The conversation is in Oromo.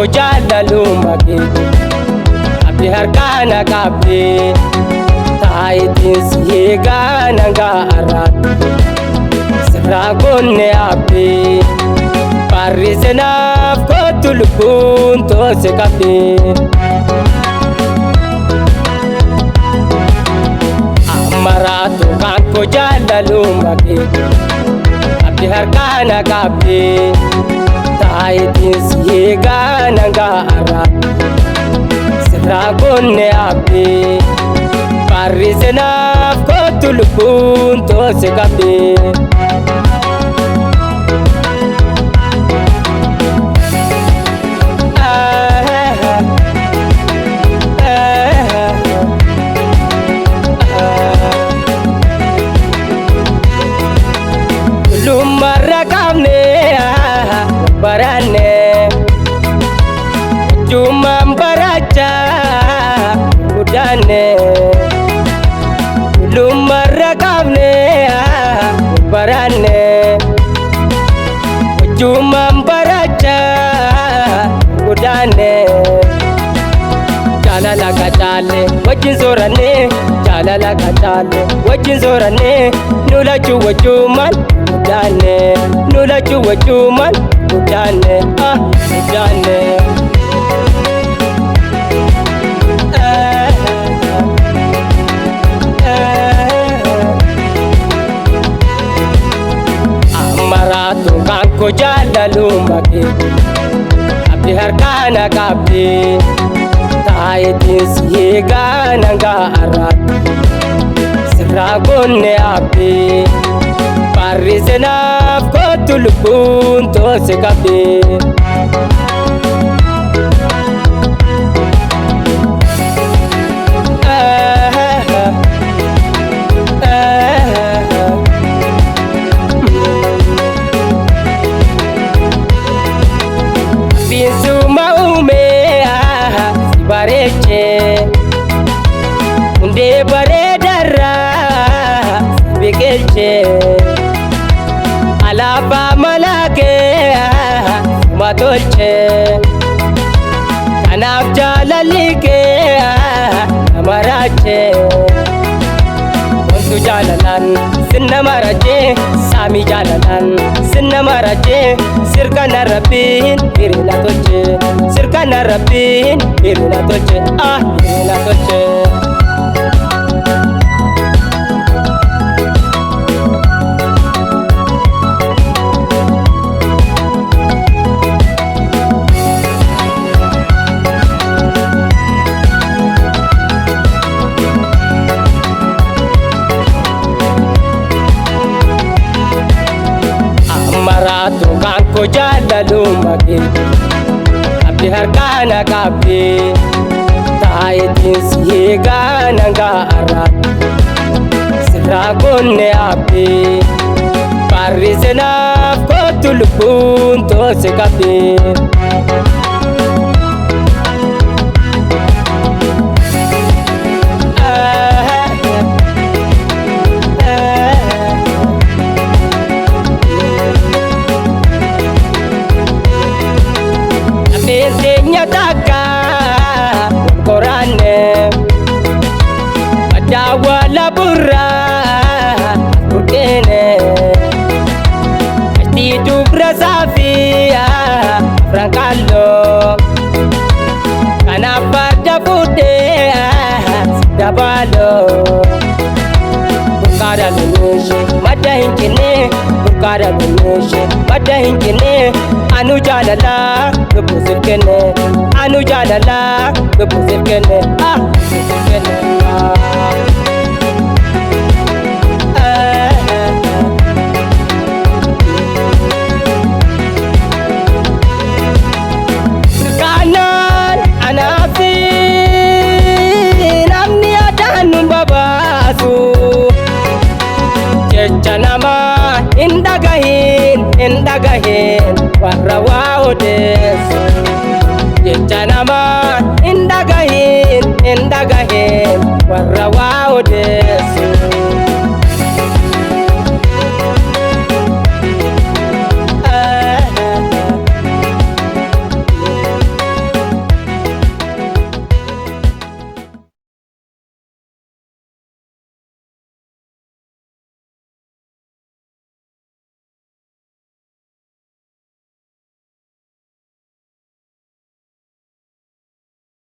ko jaalaluma kee abdii harkaana qabdee taayitiin si eegaa nangaa arraatti sirraa gonne abdii barreesse naaf kottu lubbuun toose qabdee ammaraatu kan ko jaalaluma kee abdii harkaana qabdee taayitiin si eegaa nangaa arraatti sirraa gonne abdii barreesse naaf kottu lubbuun toose qabdee lumarra qabne baranne juman baracha udanne lumarra qabne baranne juman baracha udanne jalala kachale wajin zoranne jalala kachale wajin zoranne nulachu wajuman udanne nulachu wajuman udanne udanne ammaraatu kan ko jaalaluma kee abdii harkaana qabdee taayitiin si eegaa nangaa arraatti sirraa gonne abdii barreesse naaf kottu lubbuun toose qabdee binsuma uume si bareeche hundee bareedarra si biqilche alaabaa malaakee ma tolche kanaaf jaalalli kee nama raache wantu jaalalaan sinna marache saami jaalalaan sinna marache sirkana rabbiin hirina tolche sirkana rabbiin hirina tolche hirina tolche ammaraatu kan ko jaalaluma kee abdii harkaana qabdee taayitiin si eegaa nangaa arraatti sirraa gonne abdii barreesse naaf kottu lubbuun toose qabdee Senya taka koranne adawa labura kene ati dubra safia francallo kana parda bude dabalo bukara lunushi madahinkine bukara lunushi madahinkine anu jalala lubu sirkene anu jalala lubu sirkene sirkene kanan anafi namni adanun babasu jecha nama indagahin warra waa odeessu jecha nama indagahin warra waa odeessu